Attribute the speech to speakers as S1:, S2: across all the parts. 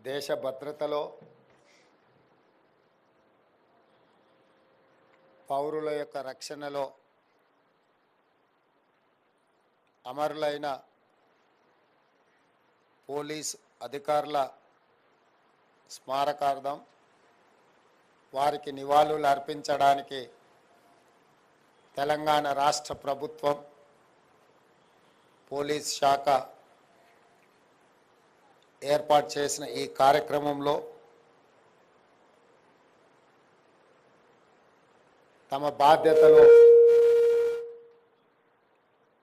S1: దేశ భద్రతలో పౌరుల యొక్క రక్షణలో అమరులైన పోలీస్ అధికారుల స్మారకార్థం వారికి నివాళులు అర్పించడానికి తెలంగాణ రాష్ట్ర ప్రభుత్వం పోలీస్ శాఖ ఏర్పాటు చేసిన ఈ కార్యక్రమంలో తమ బాధ్యతలు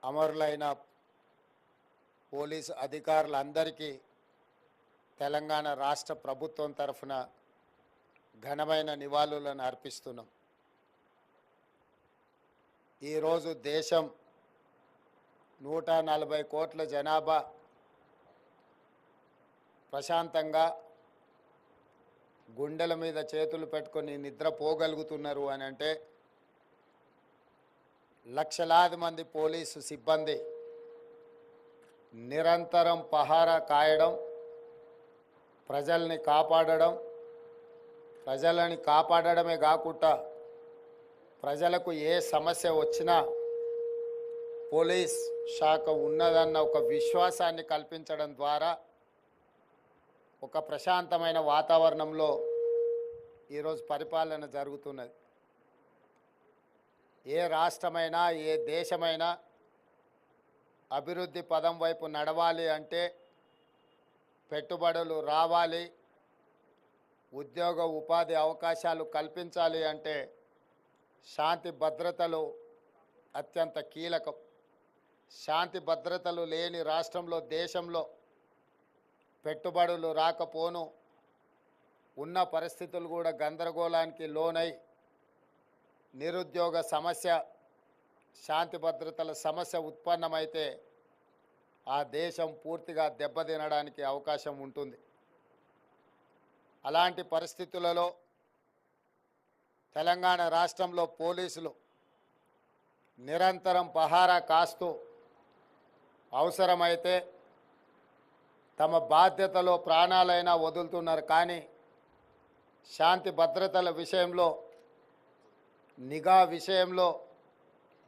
S1: అమరులైన పోలీసు అధికారులందరికీ తెలంగాణ రాష్ట్ర ప్రభుత్వం తరఫున ఘనమైన నివాళులను అర్పిస్తున్నాం. ఈరోజు దేశం 140 కోట్ల జనాభా ప్రశాంతంగా గుండెల మీద చేతులు పెట్టుకొని నిద్రపోగలుగుతున్నారు అని అంటే లక్షలాది మంది పోలీసు సిబ్బంది నిరంతరం పహారా కాయడం, ప్రజల్ని కాపాడడమే కాకుండా ప్రజలకు ఏ సమస్య వచ్చినా పోలీస్ శాఖ ఉన్నదన్న ఒక విశ్వాసాన్ని కల్పించడం ద్వారా ఒక ప్రశాంతమైన వాతావరణంలో ఈరోజు పరిపాలన జరుగుతున్నది. ఏ రాష్ట్రమైనా ఏ దేశమైనా అభివృద్ధి పదం వైపు నడవాలి అంటే పెట్టుబడులు రావాలి, ఉద్యోగ ఉపాధి అవకాశాలు కల్పించాలి అంటే శాంతి భద్రతలు అత్యంత కీలకం. శాంతి భద్రతలు లేని రాష్ట్రంలో దేశంలో పెట్టుబడులు రాకపోను, ఉన్న పరిస్థితులు కూడా గందరగోళానికి లోనై నిరుద్యోగ సమస్య, శాంతి భద్రతల సమస్య ఉత్పన్నమైతే ఆ దేశం పూర్తిగా దెబ్బతినడానికి అవకాశం ఉంటుంది. అలాంటి పరిస్థితులలో తెలంగాణ రాష్ట్రంలో పోలీసులు నిరంతరం పహారా కాస్తూ అవసరమైతే తమ బాధ్యతలో ప్రాణాలైనా వదులుతున్నారు. కానీ శాంతి భద్రతల విషయంలో, నిఘా విషయంలో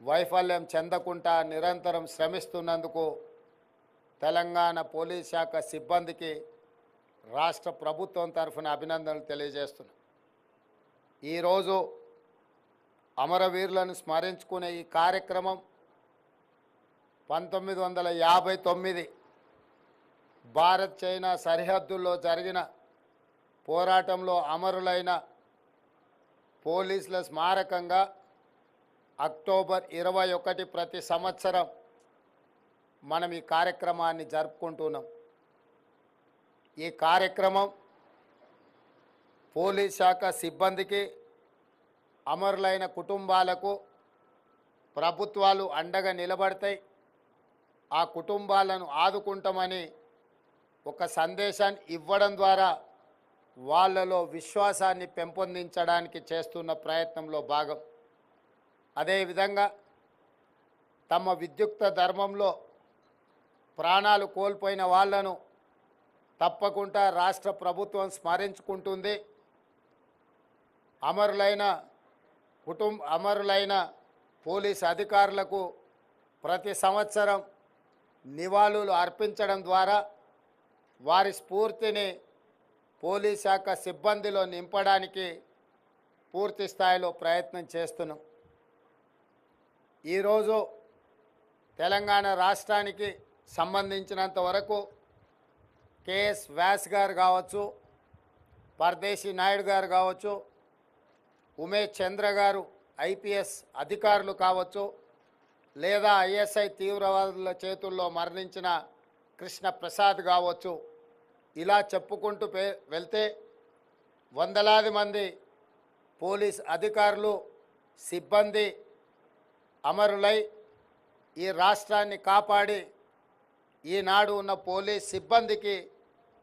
S1: వైఫల్యం చెందకుండా నిరంతరం శ్రమిస్తున్నందుకు తెలంగాణ పోలీస్ శాఖ సిబ్బందికి రాష్ట్ర ప్రభుత్వం తరఫున అభినందనలు తెలియజేస్తున్నాం. ఈరోజు అమరవీరులను స్మరించుకునే ఈ కార్యక్రమం 1959 భారత్ చైనా సరిహద్దుల్లో జరిగిన పోరాటంలో అమరులైన పోలీసుల స్మారకంగా అక్టోబర్ 21 ప్రతి సంవత్సరం మనం ఈ కార్యక్రమాన్ని జరుపుకుంటున్నాం. ఈ కార్యక్రమం పోలీస్ శాఖ సిబ్బందికి, అమరులైన కుటుంబాలకు ప్రభుత్వాలు అండగా నిలబడతాయి, ఆ కుటుంబాలను ఆదుకుంటామని ఒక సందేశాన్ని ఇవ్వడం ద్వారా వాళ్ళలో విశ్వాసాన్ని పెంపొందించడానికి చేస్తున్న ప్రయత్నంలో భాగం. అదేవిధంగా తమ విద్యుక్త ధర్మంలో ప్రాణాలు కోల్పోయిన వాళ్లను తప్పకుండా రాష్ట్ర ప్రభుత్వం స్మరించుకుంటుంది. అమరులైన పోలీస్ అధికారులకు ప్రతి సంవత్సరం నివాళులు అర్పించడం ద్వారా వారి స్ఫూర్తిని పోలీస్ శాఖ సిబ్బందిలో నింపడానికి పూర్తి స్థాయిలో ప్రయత్నం చేస్తున్నాం. ఈరోజు తెలంగాణ రాష్ట్రానికి సంబంధించినంత వరకు కేఎస్ వ్యాస్ గారు కావచ్చు, పరదేశీ నాయుడు గారు కావచ్చు, ఉమేష్ చంద్ర గారు ఐపీఎస్ అధికారులు కావచ్చు, లేదా ఐఎస్ఐ తీవ్రవాదుల చేతుల్లో మరణించిన కృష్ణ ప్రసాద్ కావచ్చు, ఇలా చెప్పుకుంటూ వెళ్తే వందలాది మంది పోలీస్ అధికారులు, సిబ్బంది అమరులై ఈ రాష్ట్రాన్ని కాపాడి ఈనాడు ఉన్న పోలీస్ సిబ్బందికి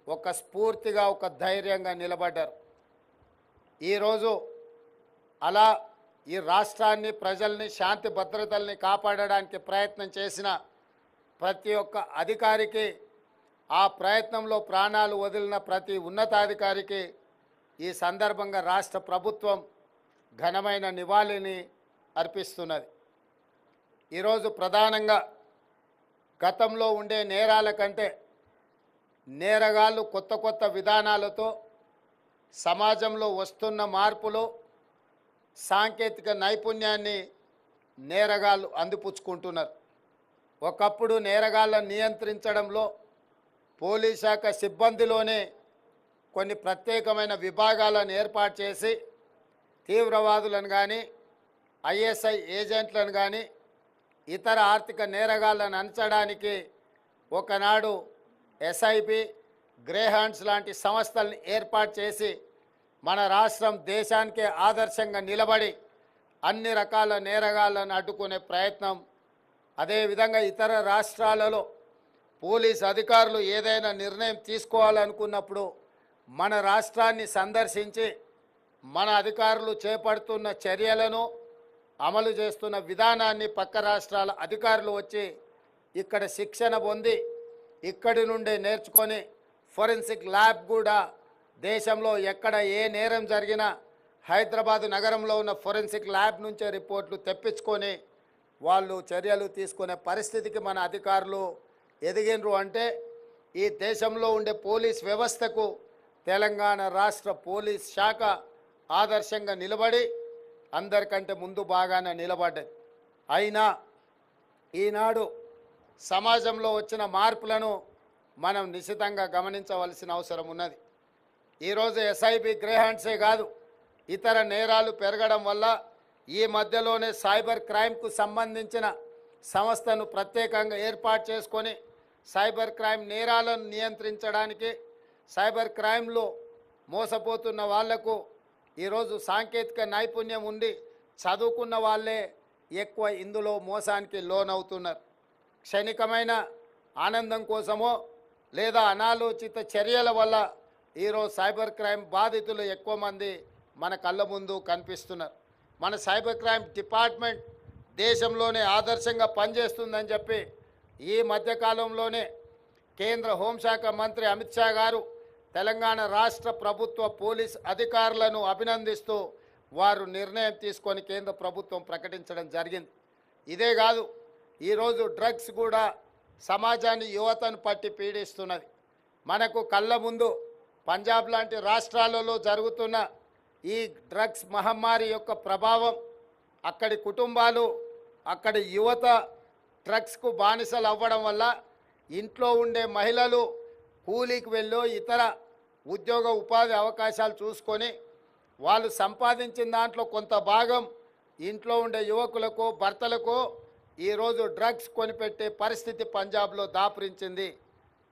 S1: ఒక స్ఫూర్తిగా, ఒక ధైర్యంగా నిలబడ్డారు. ఈరోజు అలా ఈ రాష్ట్రాన్ని, ప్రజల్ని, శాంతి భద్రతల్ని కాపాడడానికి ప్రయత్నం చేసిన ప్రతి ఒక్క అధికారికి ఆ ప్రయత్నంలో ప్రాణాలు వదిలిన ప్రతి ఉన్నతాధికారికి ఈ సందర్భంగా రాష్ట్ర ప్రభుత్వం ఘనమైన నివాళిని అర్పిస్తున్నది. ఈరోజు ప్రధానంగా గతంలో ఉండే నేరాల కంటే నేరగాళ్ళు కొత్త కొత్త విధానాలతో సమాజంలో వస్తున్న మార్పులు, సాంకేతిక నైపుణ్యాన్ని నేరగాళ్ళు అందిపుచ్చుకుంటున్నారు. ఒకప్పుడు నేరగాళ్ళను నియంత్రించడంలో పోలీస్ శాఖ సిబ్బందిలోనే కొన్ని ప్రత్యేకమైన విభాగాలను ఏర్పాటు చేసి తీవ్రవాదులను కానీ, ఐఎస్ఐ ఏజెంట్లను కానీ, ఇతర ఆర్థిక నేరగాళ్లను అంచడానికి ఒకనాడు ఎస్ఐబి, గ్రేహాండ్స్ లాంటి సంస్థలను ఏర్పాటు చేసి మన రాష్ట్రం దేశానికే ఆదర్శంగా నిలబడి అన్ని రకాల నేరగాళ్లను అడ్డుకునే ప్రయత్నం, అదేవిధంగా ఇతర రాష్ట్రాలలో పోలీస్ అధికారులు ఏదైనా నిర్ణయం తీసుకోవాలనుకున్నప్పుడు మన రాష్ట్రాన్ని సందర్శించి మన అధికారులు చేపడుతున్న చర్యలను, అమలు చేస్తున్న విధానాన్ని పక్క రాష్ట్రాల అధికారులు వచ్చి ఇక్కడ శిక్షణ పొంది ఇక్కడి నుండే నేర్చుకొని ఫోరెన్సిక్ ల్యాబ్ కూడా దేశంలో ఎక్కడ ఏ నేరం జరిగినా హైదరాబాద్ నగరంలో ఉన్న ఫోరెన్సిక్ ల్యాబ్ నుంచే రిపోర్ట్లు తెప్పించుకొని వాళ్ళు చర్యలు తీసుకునే పరిస్థితికి మన అధికారులు ఎదిగినరు. అంటే ఈ దేశంలో ఉండే పోలీస్ వ్యవస్థకు తెలంగాణ రాష్ట్ర పోలీస్ శాఖ ఆదర్శంగా నిలబడి అందరికంటే ముందు బాగానే నిలబడ్డది. అయినా ఈనాడు సమాజంలో వచ్చిన మార్పులను మనం నిశితంగా గమనించవలసిన అవసరం ఉన్నది. ఈరోజు ఎస్ఐబి, గ్రేహాండ్సే కాదు, ఇతర నేరాలు పెరగడం వల్ల ఈ మధ్యలోనే సైబర్ క్రైమ్కు సంబంధించిన సంస్థను ప్రత్యేకంగా ఏర్పాటు చేసుకొని సైబర్ క్రైమ్ నేరాలను నియంత్రించడానికి, సైబర్ క్రైమ్లో మోసపోతున్న వాళ్లకు ఈరోజు సాంకేతిక నైపుణ్యం ఉండి చదువుకున్న వాళ్ళే ఎక్కువ ఇందులో మోసానికి లోనవుతున్నారు. క్షణికమైన ఆనందం కోసమో లేదా అనాలోచిత చర్యల వల్ల ఈరోజు సైబర్ క్రైమ్ బాధితులు ఎక్కువ మంది మన కళ్ళ ముందు కనిపిస్తున్నారు. మన సైబర్ క్రైమ్ డిపార్ట్మెంట్ దేశంలోనే ఆదర్శంగా పనిచేస్తుందని చెప్పి ఈ మధ్యకాలంలోనే కేంద్ర హోంశాఖ మంత్రి అమిత్ షా గారు తెలంగాణ రాష్ట్ర ప్రభుత్వ పోలీస్ అధికారులను అభినందిస్తూ వారు నిర్ణయం తీసుకొని కేంద్ర ప్రభుత్వం ప్రకటించడం జరిగింది. ఇదే కాదు, ఈరోజు డ్రగ్స్ కూడా సమాజాన్ని, యువతను పట్టి పీడిస్తున్నది. మనకు కళ్ళ ముందు పంజాబ్ లాంటి రాష్ట్రాలలో జరుగుతున్న ఈ డ్రగ్స్ మహమ్మారి యొక్క ప్రభావం, అక్కడి కుటుంబాలు, అక్కడి యువత డ్రగ్స్కు బానిసలు అవ్వడం వల్ల ఇంట్లో ఉండే మహిళలు కూలీకి వెళ్ళో ఇతర ఉద్యోగ ఉపాధి అవకాశాలు చూసుకొని వాళ్ళు సంపాదించిన దాంట్లో కొంత భాగం ఇంట్లో ఉండే యువకులకు, భర్తలకు ఈరోజు డ్రగ్స్ కొనిపెట్టే పరిస్థితి పంజాబ్లో దాపురించింది.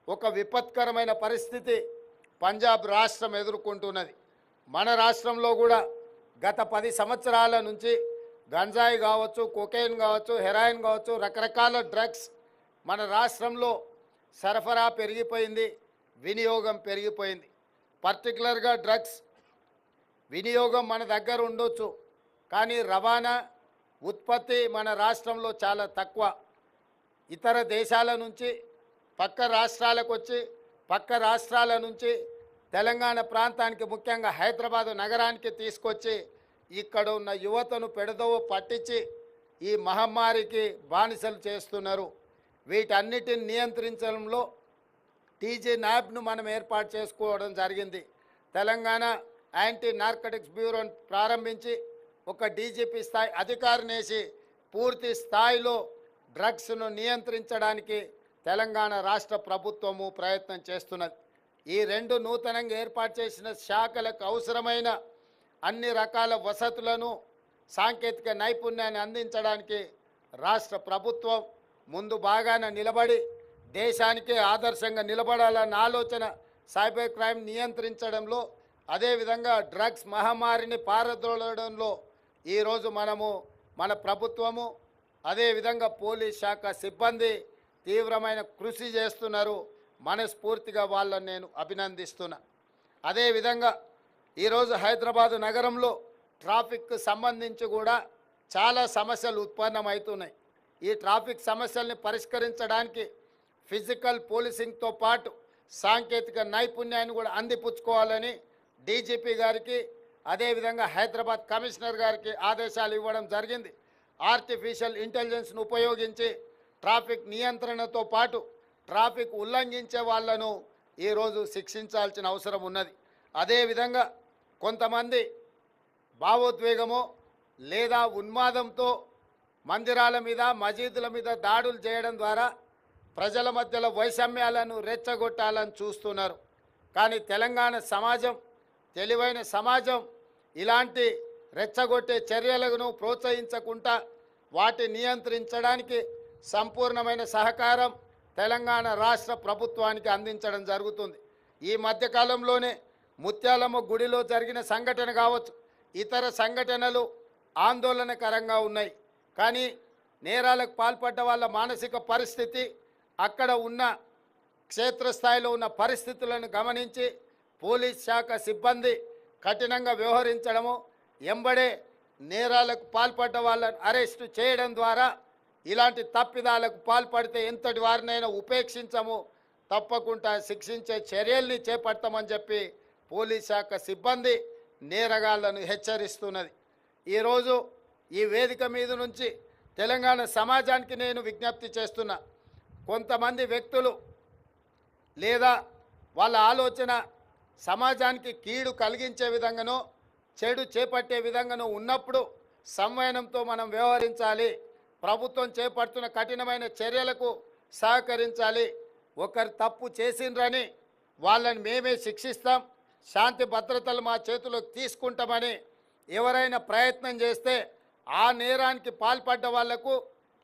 S1: ఒక విపత్కరమైన పరిస్థితి పంజాబ్ రాష్ట్రం ఎదుర్కొంటున్నది. మన రాష్ట్రంలో కూడా గత 10 సంవత్సరాల నుంచి గంజాయి కావచ్చు, కొకైన్ కావచ్చు, హెరాయిన్ కావచ్చు, రకరకాల డ్రగ్స్ మన రాష్ట్రంలో సరఫరా పెరిగిపోయింది, వినియోగం పెరిగిపోయింది. పర్టికులర్గా డ్రగ్స్ వినియోగం మన దగ్గర ఉండొచ్చు, కానీ రవాణా, ఉత్పత్తి మన రాష్ట్రంలో చాలా తక్కువ. ఇతర దేశాల నుంచి పక్క రాష్ట్రాలకు వచ్చి, పక్క రాష్ట్రాల నుంచి తెలంగాణ ప్రాంతానికి, ముఖ్యంగా హైదరాబాదు నగరానికి తీసుకొచ్చి ఇక్కడ ఉన్న యువతను పెడదోవ పట్టించి ఈ మహమ్మారికి బానిసలు చేస్తున్నారు. వీటన్నిటిని నియంత్రించడంలో టీజీ న్యాబ్ను మనం ఏర్పాటు చేసుకోవడం జరిగింది. తెలంగాణ యాంటీ నార్కటిక్స్ బ్యూరోని ప్రారంభించి ఒక డీజీపీ స్థాయి అధికారినేసి పూర్తి స్థాయిలో డ్రగ్స్ను నియంత్రించడానికి తెలంగాణ రాష్ట్ర ప్రభుత్వము ప్రయత్నం చేస్తున్నది. ఈ 2 నూతనంగా ఏర్పాటు చేసిన శాఖలకు అవసరమైన అన్ని రకాల వసతులను, సాంకేతిక నైపుణ్యాన్ని అందించడానికి రాష్ట్ర ప్రభుత్వం ముందు బాగానే నిలబడి దేశానికే ఆదర్శంగా నిలబడాలన్న ఆలోచన సైబర్ క్రైమ్ నియంత్రించడంలో, అదేవిధంగా డ్రగ్స్ మహమ్మారిని పారద్రోలడంలో ఈరోజు మన ప్రభుత్వము, అదేవిధంగా పోలీస్ శాఖ సిబ్బంది తీవ్రమైన కృషి చేస్తున్నారు. మనస్ఫూర్తిగా వాళ్ళని నేను అభినందిస్తున్నా. అదేవిధంగా ఈరోజు హైదరాబాదు నగరంలో ట్రాఫిక్కు సంబంధించి కూడా చాలా సమస్యలు ఉత్పన్నమవుతున్నాయి. ఈ ట్రాఫిక్ సమస్యల్ని పరిష్కరించడానికి ఫిజికల్ పోలీసింగ్తో పాటు సాంకేతిక నైపుణ్యాన్ని కూడా అందిపుచ్చుకోవాలని డీజీపీ గారికి అదేవిధంగా హైదరాబాద్ కమిషనర్ గారికి ఆదేశాలు ఇవ్వడం జరిగింది. ఆర్టిఫిషియల్ ఇంటెలిజెన్స్ను ఉపయోగించి ట్రాఫిక్ నియంత్రణతో పాటు ట్రాఫిక్ ఉల్లంఘించే వాళ్లను ఈరోజు శిక్షించాల్సిన అవసరం ఉన్నది. అదేవిధంగా కొంతమంది భావోద్వేగమో లేదా ఉన్మాదంతో మందిరాల మీద మసీదుల మీద దాడులు చేయడం ద్వారా ప్రజల మధ్యలో వైషమ్యాలను రెచ్చగొట్టాలని చూస్తున్నారు. కానీ తెలంగాణ సమాజం తెలివైన సమాజం ఇలాంటి రెచ్చగొట్టే చర్యలను ప్రోత్సహించకుండా వాటిని నియంత్రించడానికి సంపూర్ణమైన సహకారం తెలంగాణ రాష్ట్ర ప్రభుత్వానికి అందించడం జరుగుతుంది. ఈ మధ్యకాలంలోనే ముత్యాలమ్మ గుడిలో జరిగిన సంఘటన కావచ్చు, ఇతర సంఘటనలు ఆందోళనకరంగా ఉన్నాయి. కానీ నేరాలకు పాల్పడ్డ వాళ్ళ మానసిక పరిస్థితి, అక్కడ ఉన్న క్షేత్రస్థాయిలో ఉన్న పరిస్థితులను గమనించి పోలీస్ శాఖ సిబ్బంది కఠినంగా వ్యవహరించడము, ఎంబడే నేరాలకు పాల్పడ్డ వాళ్ళను అరెస్టు చేయడం ద్వారా ఇలాంటి తప్పిదాలకు పాల్పడితే ఎంతటి వారినైనా ఉపేక్షించము, తప్పకుండా శిక్షించే చర్యల్ని చేపడతామని చెప్పి పోలీస్ శాఖ సిబ్బంది నేరగాళ్లను హెచ్చరిస్తున్నది. ఈరోజు ఈ వేదిక మీద నుంచి తెలంగాణ సమాజానికి నేను విజ్ఞప్తి చేస్తున్నా. కొంతమంది వ్యక్తులు లేదా వాళ్ళ ఆలోచన సమాజానికి కీడు కలిగించే విధంగానో చెడు చేపట్టే విధంగానో ఉన్నప్పుడు సంవయనంతో మనం వ్యవహరించాలి. ప్రభుత్వం చేపడుతున్న కఠినమైన చర్యలకు సహకరించాలి. ఒకరు తప్పు చేసిండ్రని వాళ్ళని మేమే శిక్షిస్తాం, శాంతి భద్రతలు మా చేతిలోకి తీసుకుంటామని ఎవరైనా ప్రయత్నం చేస్తే ఆ నేరానికి పాల్పడ్డ వాళ్లకు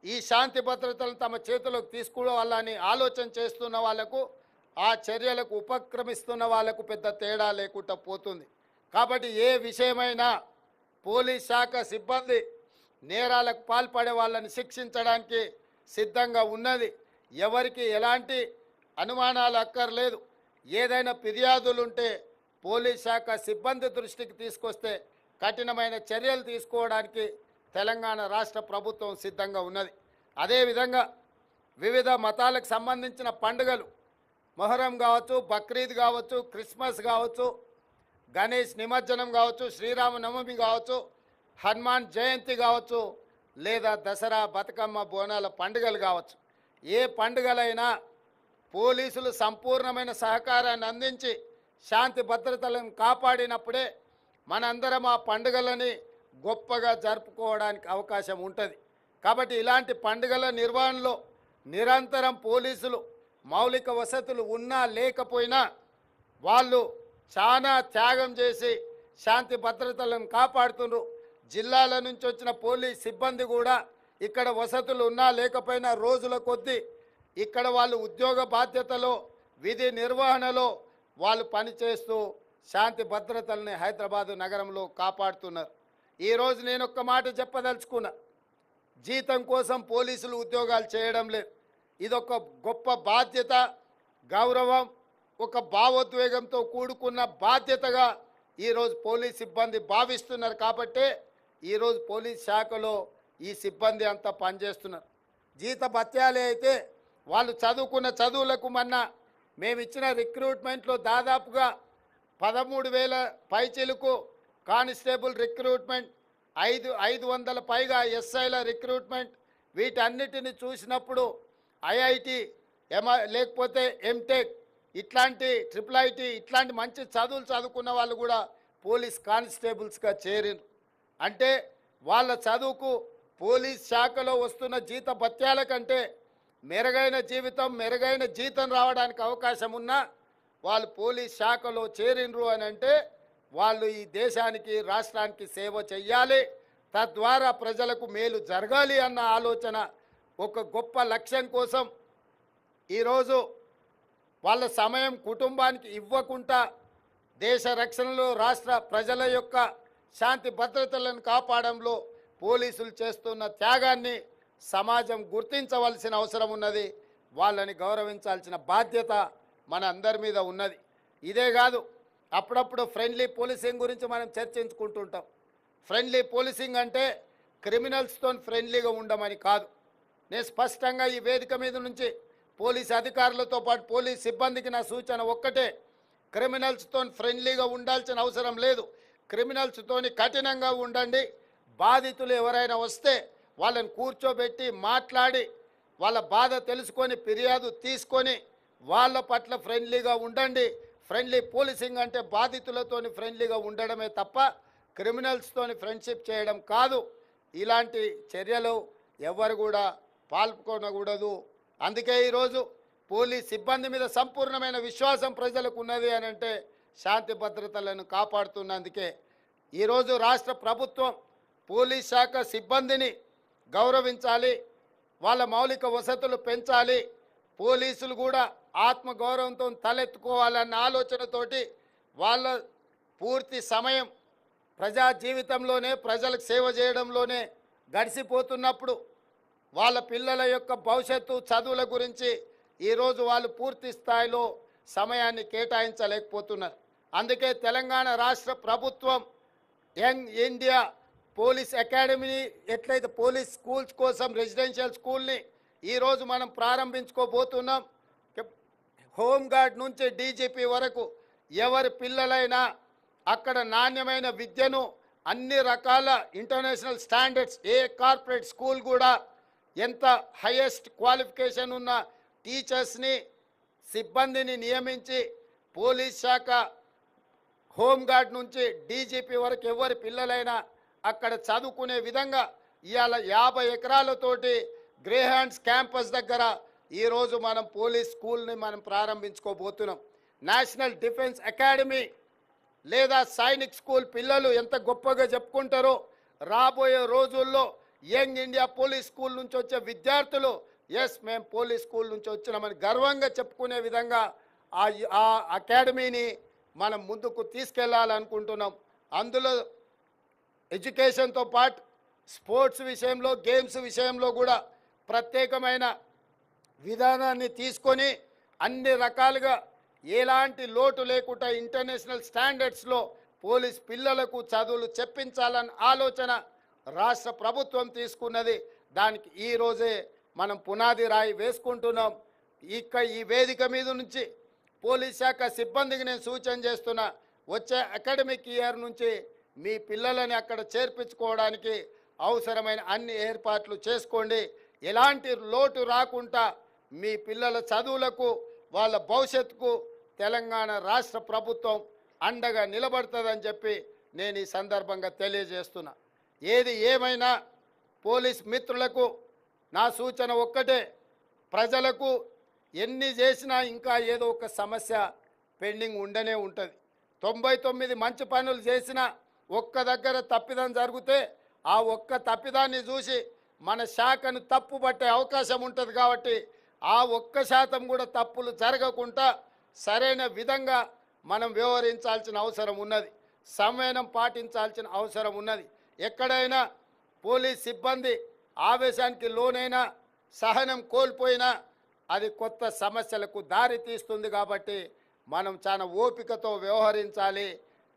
S1: ఈ శాంతి భద్రతలను తమ చేతిలోకి తీసుకోవాలని ఆలోచన చేస్తున్న వాళ్లకు, ఆ చర్యలకు ఉపక్రమిస్తున్న వాళ్లకు పెద్ద తేడా లేకుండా పోతుంది. కాబట్టి ఏ విషయమైనా పోలీస్ శాఖ సిబ్బంది నేరాలకు పాల్పడే వాళ్ళని శిక్షించడానికి సిద్ధంగా ఉన్నది. ఎవరికి ఎలాంటి అనుమానాలు అక్కర్లేదు. ఏదైనా ఫిర్యాదులుంటే పోలీస్ శాఖ సిబ్బంది దృష్టికి తీసుకొస్తే కఠినమైన చర్యలు తీసుకోవడానికి తెలంగాణ రాష్ట్ర ప్రభుత్వం సిద్ధంగా ఉన్నది. అదేవిధంగా వివిధ మతాలకు సంబంధించిన పండుగలు, మొహరం కావచ్చు, బక్రీద్ కావచ్చు, క్రిస్మస్ కావచ్చు, గణేష్ నిమజ్జనం కావచ్చు, శ్రీరామనవమి కావచ్చు, హనుమాన్ జయంతి కావచ్చు, లేదా దసరా, బతుకమ్మ, బోనాల పండుగలు కావచ్చు, ఏ పండుగలైనా పోలీసులు సంపూర్ణమైన సహకారాన్ని అందించి శాంతి భద్రతలను కాపాడినప్పుడే మనందరం ఆ పండుగలని గొప్పగా జరుపుకోవడానికి అవకాశం ఉంటుంది. కాబట్టి ఇలాంటి పండుగల నిర్వహణలో నిరంతరం పోలీసులు మౌలిక వసతులు ఉన్నా లేకపోయినా వాళ్ళు చాలా త్యాగం చేసి శాంతి భద్రతలను కాపాడుతున్నారు. జిల్లాల నుంచి వచ్చిన పోలీస్ సిబ్బంది కూడా ఇక్కడ వసతులు ఉన్నా లేకపోయినా రోజుల కొద్దీ ఇక్కడ వాళ్ళు ఉద్యోగ బాధ్యతలో విధి నిర్వహణలో వాళ్ళు పనిచేస్తూ శాంతి భద్రతల్ని హైదరాబాదు నగరంలో కాపాడుతున్నారు. ఈరోజు నేను ఒక్క మాట చెప్పదలుచుకున్నా. జీతం కోసం పోలీసులు ఉద్యోగాలు చేయడం లేదు. ఇదొక గొప్ప బాధ్యత, గౌరవం, ఒక భావోద్వేగంతో కూడుకున్న బాధ్యతగా ఈరోజు పోలీస్ సిబ్బంది భావిస్తున్నారు. కాబట్టే ఈరోజు పోలీస్ శాఖలో ఈ సిబ్బంది అంతా పనిచేస్తున్నారు. జీత భత్యాలే అయితే వాళ్ళు చదువుకున్న చదువులకు మేము ఇచ్చిన రిక్రూట్మెంట్లో దాదాపుగా 13,000 పైచిలకు కానిస్టేబుల్ రిక్రూట్మెంట్, 500 పైగా ఎస్ఐల రిక్రూట్మెంట్, వీటన్నిటిని చూసినప్పుడు ఐఐటి లేకపోతే ఎంటెక్ ఇట్లాంటి IIIT ఇట్లాంటి మంచి చదువులు చదువుకున్న వాళ్ళు కూడా పోలీస్ కానిస్టేబుల్స్గా చేరిరు. అంటే వాళ్ళ చదువుకు పోలీస్ శాఖలో వస్తున్న జీత భత్యాల కంటే మెరుగైన జీవితం, మెరుగైన జీతం రావడానికి అవకాశం ఉన్నా వాళ్ళు పోలీస్ శాఖలో చేరినరు అని అంటే వాళ్ళు ఈ దేశానికి, రాష్ట్రానికి సేవ చెయ్యాలి, తద్వారా ప్రజలకు మేలు జరగాలి అన్న ఆలోచన, ఒక గొప్ప లక్ష్యం కోసం ఈరోజు వాళ్ళ సమయం కుటుంబానికి ఇవ్వకుండా దేశ రక్షణలో, రాష్ట్ర ప్రజల యొక్క శాంతి భద్రతలను కాపాడంలో పోలీసులు చేస్తున్న త్యాగాన్ని సమాజం గుర్తించవలసిన అవసరం ఉన్నది. వాళ్ళని గౌరవించాల్సిన బాధ్యత మన అందరి మీద ఉన్నది. ఇదే కాదు, అప్పుడప్పుడు ఫ్రెండ్లీ పోలీసింగ్ గురించి మనం చర్చించుకుంటుంటాం. ఫ్రెండ్లీ పోలీసింగ్ అంటే క్రిమినల్స్తో ఫ్రెండ్లీగా ఉండమని కాదు. నేను స్పష్టంగా ఈ వేదిక మీద నుంచి పోలీస్ అధికారులతో పాటు పోలీస్ సిబ్బందికి నా సూచన ఒక్కటే, క్రిమినల్స్తో ఫ్రెండ్లీగా ఉండాల్సిన అవసరం లేదు. క్రిమినల్స్తోని కఠినంగా ఉండండి. బాధితులు ఎవరైనా వస్తే వాళ్ళని కూర్చోబెట్టి మాట్లాడి వాళ్ళ బాధ తెలుసుకొని ఫిర్యాదు తీసుకొని వాళ్ళ పట్ల ఫ్రెండ్లీగా ఉండండి. ఫ్రెండ్లీ పోలీసింగ్ అంటే బాధితులతోని ఫ్రెండ్లీగా ఉండడమే తప్ప క్రిమినల్స్తోని ఫ్రెండ్షిప్ చేయడం కాదు. ఇలాంటి చర్యలు ఎవరు కూడా పాల్గొనకూడదు. అందుకే ఈరోజు పోలీస్ సిబ్బంది మీద సంపూర్ణమైన విశ్వాసం ప్రజలకు ఉన్నది అని అంటే శాంతి భద్రతలను కాపాడుతున్నందుకే ఈరోజు రాష్ట్ర ప్రభుత్వం పోలీస్ శాఖ సిబ్బందిని గౌరవించాలి, వాళ్ళ మౌలిక వసతులు పెంచాలి, పోలీసులు కూడా ఆత్మగౌరవంతో తలెత్తుకోవాలన్న ఆలోచనతోటి వాళ్ళ పూర్తి సమయం ప్రజా జీవితంలోనే ప్రజలకు సేవ చేయడంలోనే గడిచిపోతున్నప్పుడు వాళ్ళ పిల్లల యొక్క భవిష్యత్తు చదువుల గురించి ఈరోజు వాళ్ళు పూర్తి స్థాయిలో సమయాన్ని కేటాయించలేకపోతున్నారు. అందుకే తెలంగాణ రాష్ట్ర ప్రభుత్వం యంగ్ ఇండియా పోలీస్ అకాడమీని, ఎట్లయితే పోలీస్ స్కూల్స్ కోసం రెసిడెన్షియల్ స్కూల్ని ఈరోజు మనం ప్రారంభించుకోబోతున్నాం. హోంగార్డ్ నుంచి డీజీపీ వరకు ఎవరి పిల్లలైనా అక్కడ నాణ్యమైన విద్యను అన్ని రకాల ఇంటర్నేషనల్ స్టాండర్డ్స్, ఏ కార్పొరేట్ స్కూల్ కూడా ఎంత హైయెస్ట్ క్వాలిఫికేషన్ ఉన్న టీచర్స్ని సిబ్బందిని నియమించి పోలీస్ శాఖ హోంగార్డ్ నుంచి డీజీపీ వరకు ఎవరి పిల్లలైనా అక్కడ చదువుకునే విధంగా ఇవాళ 50 ఎకరాలతోటి గ్రేహాండ్స్ క్యాంపస్ దగ్గర ఈరోజు మనం పోలీస్ స్కూల్ని మనం ప్రారంభించుకోబోతున్నాం. నేషనల్ డిఫెన్స్ అకాడమీ లేదా సైనిక్ స్కూల్ పిల్లలు ఎంత గొప్పగా చెప్పుకుంటారో రాబోయే రోజుల్లో యంగ్ ఇండియా పోలీస్ స్కూల్ నుంచి వచ్చే విద్యార్థులు ఎస్ మేము పోలీస్ స్కూల్ నుంచి వచ్చినామని గర్వంగా చెప్పుకునే విధంగా ఆ అకాడమీని మనం ముందుకు తీసుకెళ్లాలనుకుంటున్నాం. అందులో ఎడ్యుకేషన్తో పాటు స్పోర్ట్స్ విషయంలో, గేమ్స్ విషయంలో కూడా ప్రత్యేకమైన విధానాన్ని తీసుకొని అన్ని రకాలుగా ఎలాంటి లోటు లేకుండా ఇంటర్నేషనల్ స్టాండర్డ్స్లో పోలీస్ పిల్లలకు చదువులు చెప్పించాలన్న ఆలోచన రాష్ట్ర ప్రభుత్వం తీసుకున్నది. దానికి ఈరోజే మనం పునాది రాయి వేసుకుంటున్నాం. ఈ వేదిక మీద నుంచి పోలీస్ శాఖ సిబ్బందికి నేను సూచన చేస్తున్నా, వచ్చే అకాడమిక్ ఇయర్ నుంచి మీ పిల్లలని అక్కడ చేర్పించుకోవడానికి అవసరమైన అన్ని ఏర్పాట్లు చేసుకోండి. ఎలాంటి లోటు రాకుండా మీ పిల్లల చదువులకు, వాళ్ళ భవిష్యత్తుకు తెలంగాణ రాష్ట్ర ప్రభుత్వం అండగా నిలబడుతుందని చెప్పి నేను ఈ సందర్భంగా తెలియజేస్తున్నా. ఏది ఏమైనా పోలీస్ మిత్రులకు నా సూచన ఒక్కటే, ప్రజలకు ఎన్ని చేసినా ఇంకా ఏదో ఒక సమస్య పెండింగ్ ఉండనే ఉంటుంది. 99 మంచి పనులు చేసినా ఒక్క దగ్గర తప్పిదం జరిగితే ఆ ఒక్క తప్పిదాన్ని చూసి మన శాఖను తప్పు పట్టే అవకాశం ఉంటుంది. కాబట్టి ఆ 1% కూడా తప్పులు జరగకుండా సరైన విధంగా మనం వ్యవహరించాల్సిన అవసరం ఉన్నది, సంయమనం పాటించాల్సిన అవసరం ఉన్నది. ఎక్కడైనా పోలీస్ సిబ్బంది ఆవేశానికి లోనైనా, సహనం కోల్పోయినా అది కొత్త సమస్యలకు దారి తీస్తుంది. కాబట్టి మనం చాలా ఓపికతో వ్యవహరించాలి,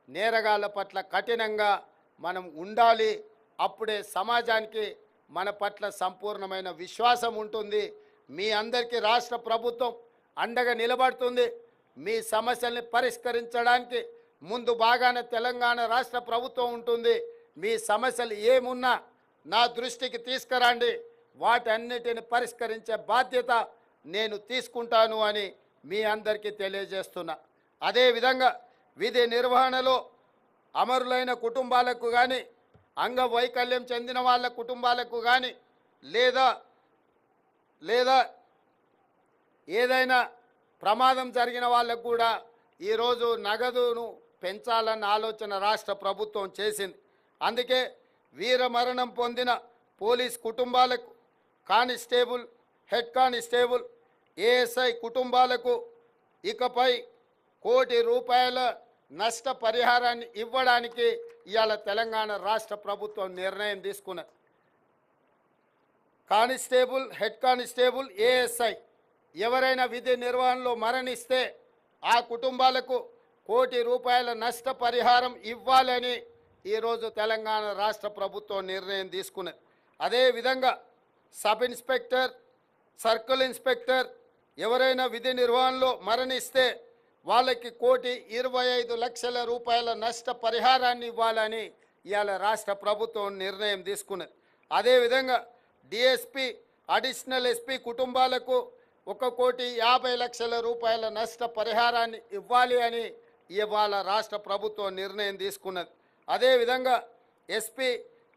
S1: నేరగాళ్ళ పట్ల కఠినంగా మనం ఉండాలి. అప్పుడే సమాజానికి మన పట్ల సంపూర్ణమైన విశ్వాసం ఉంటుంది. మీ అందరికీ రాష్ట్ర ప్రభుత్వం అండగా నిలబడుతుంది. మీ సమస్యల్ని పరిష్కరించడానికి ముందు బాగానే తెలంగాణ రాష్ట్ర ప్రభుత్వం ఉంటుంది. మీ సమస్యలు ఏమున్నా నా దృష్టికి తీసుకురండి, వాటన్నిటిని పరిష్కరించే బాధ్యత నేను తీసుకుంటాను అని మీ అందరికీ తెలియజేస్తున్నా. అదేవిధంగా విధి నిర్వహణలో అమరులైన కుటుంబాలకు కానీ, అంగవైకల్యం చెందిన వాళ్ళ కుటుంబాలకు కానీ, లేదా ఏదైనా ప్రమాదం జరిగిన వాళ్ళకు కూడా ఈరోజు నగదును పెంచాలన్న ఆలోచన రాష్ట్ర ప్రభుత్వం చేసింది. అందుకే వీరమరణం పొందిన పోలీస్ కుటుంబాలకు, కానిస్టేబుల్, హెడ్ కానిస్టేబుల్, ఏఎస్ఐ కుటుంబాలకు ఇకపై ₹1 కోటి నష్టపరిహారాన్ని ఇవ్వడానికి ఇవాళ తెలంగాణ రాష్ట్ర ప్రభుత్వం నిర్ణయం తీసుకున్నది. కానిస్టేబుల్, హెడ్ కానిస్టేబుల్, ఏఎస్ఐ ఎవరైనా విధి నిర్వహణలో మరణిస్తే ఆ కుటుంబాలకు ₹1 కోటి నష్టపరిహారం ఇవ్వాలని ఈరోజు తెలంగాణ రాష్ట్ర ప్రభుత్వం నిర్ణయం తీసుకున్నది. అదేవిధంగా సబ్ ఇన్స్పెక్టర్, సర్కిల్ ఇన్స్పెక్టర్, ఎవరైనా విధి నిర్వహణలో మరణిస్తే వాళ్ళకి 1,25,00,000 రూపాయల నష్ట పరిహారాన్ని ఇవ్వాలని ఇవాళ రాష్ట్ర ప్రభుత్వం నిర్ణయం తీసుకున్నది. అదేవిధంగా డిఎస్పి అడిషనల్ ఎస్పీ కుటుంబాలకు 1,50,00,000 రూపాయల నష్ట పరిహారాన్ని ఇవ్వాలి అని ఇవాళ రాష్ట్ర ప్రభుత్వం నిర్ణయం తీసుకున్నది. అదేవిధంగా ఎస్పీ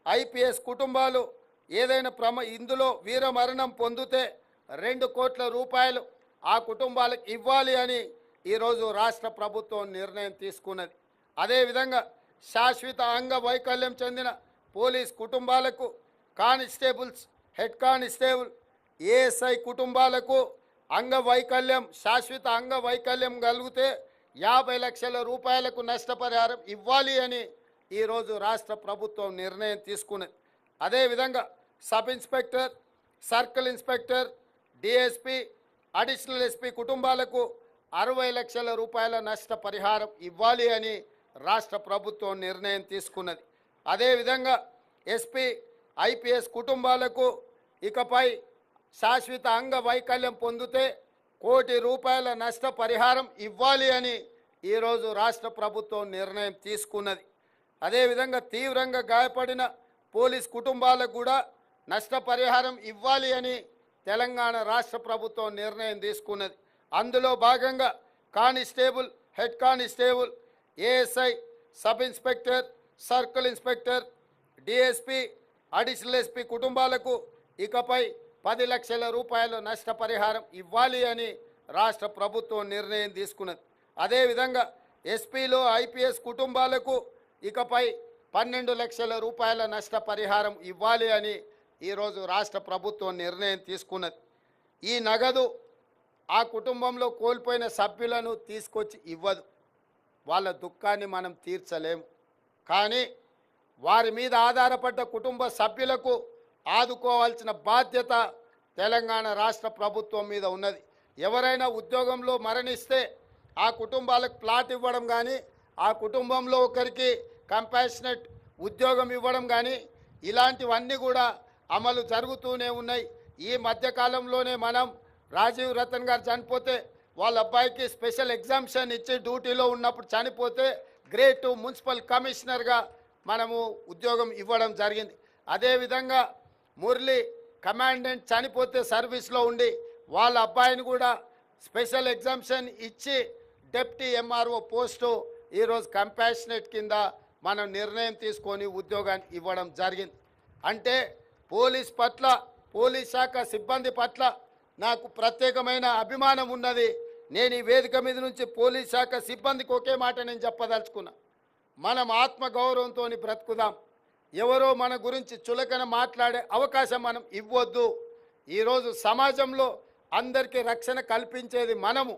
S1: ఐపీఎస్ కుటుంబాలు ఏదైనా ఇందులో వీరమరణం పొందితే 2 కోట్ల రూపాయలు ఆ కుటుంబాలకు ఇవ్వాలి అని ఈరోజు రాష్ట్ర ప్రభుత్వం నిర్ణయం తీసుకున్నది. అదేవిధంగా శాశ్వత అంగవైకల్యం చెందిన పోలీస్ కుటుంబాలకు కానిస్టేబుల్స్, హెడ్ కానిస్టేబుల్, ఏఎస్ఐ కుటుంబాలకు అంగవైకల్యం శాశ్వత అంగవైకల్యం కలిగితే 50 లక్షల రూపాయలకు నష్టపరిహారం ఇవ్వాలి అని ఈరోజు రాష్ట్ర ప్రభుత్వం నిర్ణయం తీసుకున్నది. అదేవిధంగా sub inspector, circle inspector, DSP, additional SP కుటుంబాలకు 60 లక్షల రూపాయల నష్టపరిహారం ఇవ్వాలి అని రాష్ట్ర ప్రభుత్వం నిర్ణయం తీసుకున్నది. అదేవిధంగా ఎస్పీ ఐపీఎస్ కుటుంబాలకు ఇకపై శాశ్వత అంగవైకల్యం పొందితే 1 కోటి రూపాయల నష్టపరిహారం ఇవ్వాలి అని ఈరోజు రాష్ట్ర ప్రభుత్వం నిర్ణయం తీసుకున్నది. అదేవిధంగా తీవ్రంగా గాయపడిన పోలీస్ కుటుంబాలకు కూడా నష్టపరిహారం ఇవ్వాలి అని తెలంగాణ రాష్ట్ర ప్రభుత్వం నిర్ణయం తీసుకున్నది. అందులో భాగంగా constable, head constable, ASI, sub inspector, circle inspector, DSP, additional SP కుటుంబాలకు ఇకపై 10 లక్షల రూపాయల నష్టపరిహారం ఇవ్వాలి అని రాష్ట్ర ప్రభుత్వం నిర్ణయం తీసుకున్నది. అదేవిధంగా ఎస్పీలు, ఐపీఎస్ కుటుంబాలకు ఇకపై 12 లక్షల రూపాయల నష్టపరిహారం ఇవ్వాలి అని ఈరోజు రాష్ట్ర ప్రభుత్వం నిర్ణయం తీసుకున్నది. ఈ నగదు ఆ కుటుంబంలో కోల్పోయిన సభ్యులను తీసుకొచ్చి ఇవ్వదు. వాళ్ళ దుఃఖాన్ని మనం తీర్చలేము. కానీ వారి మీద ఆధారపడ్డ కుటుంబ సభ్యులకు ఆదుకోవాల్సిన బాధ్యత తెలంగాణ రాష్ట్ర ప్రభుత్వం మీద ఉన్నది. ఎవరైనా ఉద్యోగంలో మరణిస్తే ఆ కుటుంబాలకు ప్లాట్ ఇవ్వడం కానీ, ఆ కుటుంబంలో ఒకరికి కంపాషనేట్ ఉద్యోగం ఇవ్వడం కానీ ఇలాంటివన్నీ కూడా అమలు జరుగుతూనే ఉన్నాయి. ఈ మధ్యకాలంలోనే మనం రాజీవ్ రతన్ గారు చనిపోతే వాళ్ళ అబ్బాయికి స్పెషల్ ఎగ్జామ్షన్ ఇచ్చి డ్యూటీలో ఉన్నప్పుడు చనిపోతే గ్రేడ్ 2 మున్సిపల్ కమిషనర్గా మనము ఉద్యోగం ఇవ్వడం జరిగింది. అదేవిధంగా మురళి కమాండెంట్ చనిపోతే సర్వీస్లో ఉండి వాళ్ళ అబ్బాయిని కూడా స్పెషల్ ఎగ్జామ్షన్ ఇచ్చి డిప్యూటీ ఎంఆర్ఓ పోస్టు ఈరోజు కంపాషనేట్ కింద మనం నిర్ణయం తీసుకొని ఉద్యోగాన్ని ఇవ్వడం జరిగింది. అంటే పోలీస్ పట్ల, పోలీస్ శాఖ సిబ్బంది పట్ల నాకు ప్రత్యేకమైన అభిమానం ఉన్నది. నేను ఈ వేదిక మీద నుంచి పోలీస్ శాఖ సిబ్బందికి ఒకే మాట నేను చెప్పదలుచుకున్నా. మనం ఆత్మగౌరవంతో బ్రతుకుదాం. ఎవరో మన గురించి చులకన మాట్లాడే అవకాశం మనం ఇవ్వద్దు. ఈరోజు సమాజంలో అందరికీ రక్షణ కల్పించేది మనము.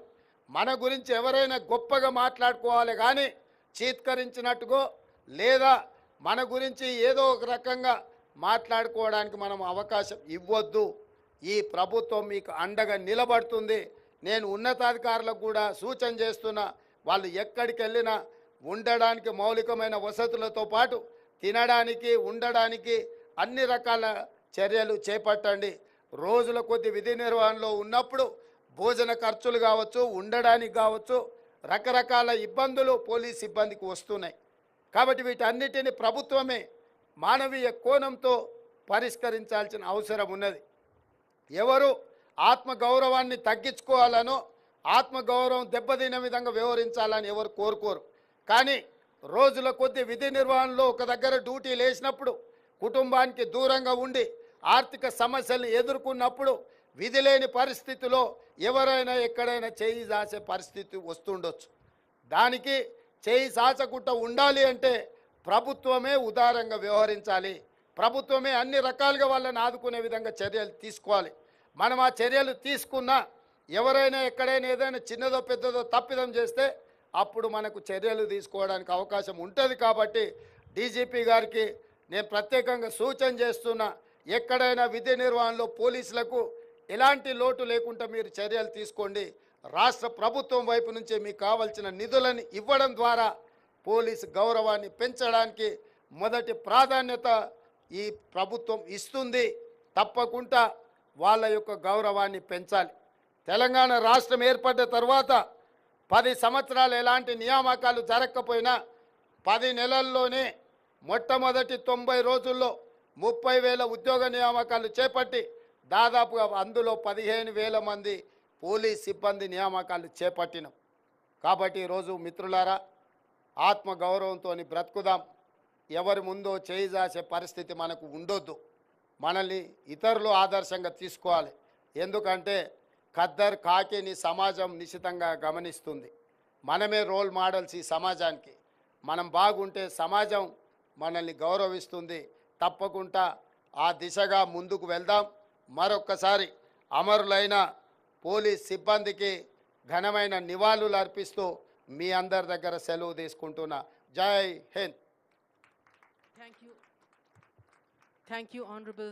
S1: మన గురించి ఎవరైనా గొప్పగా మాట్లాడుకోవాలి కానీ చీత్కరించినట్టుగో లేదా మన గురించి ఏదో ఒక రకంగా మాట్లాడుకోవడానికి మనం అవకాశం ఇవ్వద్దు. ఈ ప్రభుత్వం మీకు అండగా నిలబడుతుంది. నేను ఉన్నతాధికారులకు కూడా సూచన చేస్తున్నా, వాళ్ళు ఎక్కడికి వెళ్ళినా ఉండడానికి మౌలికమైన వసతులతో పాటు తినడానికి, ఉండడానికి అన్ని రకాల చర్యలు చేపట్టండి. రోజుల కొద్ది విధి నిర్వహణలో ఉన్నప్పుడు భోజన ఖర్చులు కావచ్చు, ఉండడానికి కావచ్చు, రకరకాల ఇబ్బందులు పోలీస్ సిబ్బందికి వస్తున్నాయి. కాబట్టి వీటన్నిటిని ప్రభుత్వమే మానవీయ కోణంతో పరిష్కరించాల్సిన అవసరం ఉన్నది. ఎవరు ఆత్మగౌరవాన్ని తగ్గించుకోవాలనో, ఆత్మగౌరవం దెబ్బతిన విధంగా వ్యవహరించాలని ఎవరు కోరుకోరు. కానీ రోజుల కొద్ది విధి నిర్వహణలో ఒక దగ్గర డ్యూటీలు వేసినప్పుడు కుటుంబానికి దూరంగా ఉండి ఆర్థిక సమస్యలను ఎదుర్కొన్నప్పుడు విధి లేని పరిస్థితిలో ఎవరైనా ఎక్కడైనా చేయి దాచే పరిస్థితి వస్తుండొచ్చు. దానికి చేయి సాచకుండా ఉండాలి అంటే ప్రభుత్వమే ఉదారంగా వ్యవహరించాలి. ప్రభుత్వమే అన్ని రకాలుగా వాళ్ళని ఆదుకునే విధంగా చర్యలు తీసుకోవాలి. మనం ఆ చర్యలు తీసుకున్నా ఎవరైనా ఎక్కడైనా ఏదైనా చిన్నదో పెద్దదో తప్పిదం చేస్తే అప్పుడు మనకు చర్యలు తీసుకోవడానికి అవకాశం ఉంటుంది. కాబట్టి డీజీపీ గారికి నేను ప్రత్యేకంగా సూచన చేస్తున్నా, ఎక్కడైనా విధి నిర్వహణలో పోలీసులకు ఎలాంటి లోటు లేకుండా మీరు చర్యలు తీసుకోండి. రాష్ట్ర ప్రభుత్వం వైపు నుంచి మీకు కావాల్సిన నిధులను ఇవ్వడం ద్వారా పోలీసు గౌరవాన్ని పెంచడానికి మొదటి ప్రాధాన్యత ఈ ప్రభుత్వం ఇస్తుంది. తప్పకుండా వాళ్ళ యొక్క గౌరవాన్ని పెంచాలి. తెలంగాణ రాష్ట్రం ఏర్పడ్డ తర్వాత 10 సంవత్సరాలు ఎలాంటి నియామకాలు జరగకపోయినా 10 నెలల్లోనే మొట్టమొదటి 90 రోజుల్లో 30,000 ఉద్యోగ నియామకాలు చేపట్టి దాదాపుగా అందులో 15,000 మంది పోలీస్ సిబ్బంది నియామకాలు చేపట్టినాం. కాబట్టి ఈరోజు మిత్రులారా, ఆత్మగౌరవంతో బ్రతుకుదాం. ఎవరి ముందో చేయి జాసే పరిస్థితి మనకు ఉండొద్దు. మనల్ని ఇతరులు ఆదర్శంగా తీసుకోవాలి. ఎందుకంటే ఖద్దర్ కాకిని సమాజం నిశితంగా గమనిస్తుంది. మనమే రోల్ మోడల్స్ ఈ సమాజానికి. మనం బాగుంటే సమాజం మనల్ని గౌరవిస్తుంది. తప్పకుండా ఆ దిశగా ముందుకు వెళ్దాం. మరొక్కసారి అమరులైన పోలీస్ సిబ్బందికి ఘనమైన నివాళులు అర్పిస్తూ మీ అందరి దగ్గర సెలవు తీసుకుంటున్నా. జై హింద్.
S2: Thank you, Honorable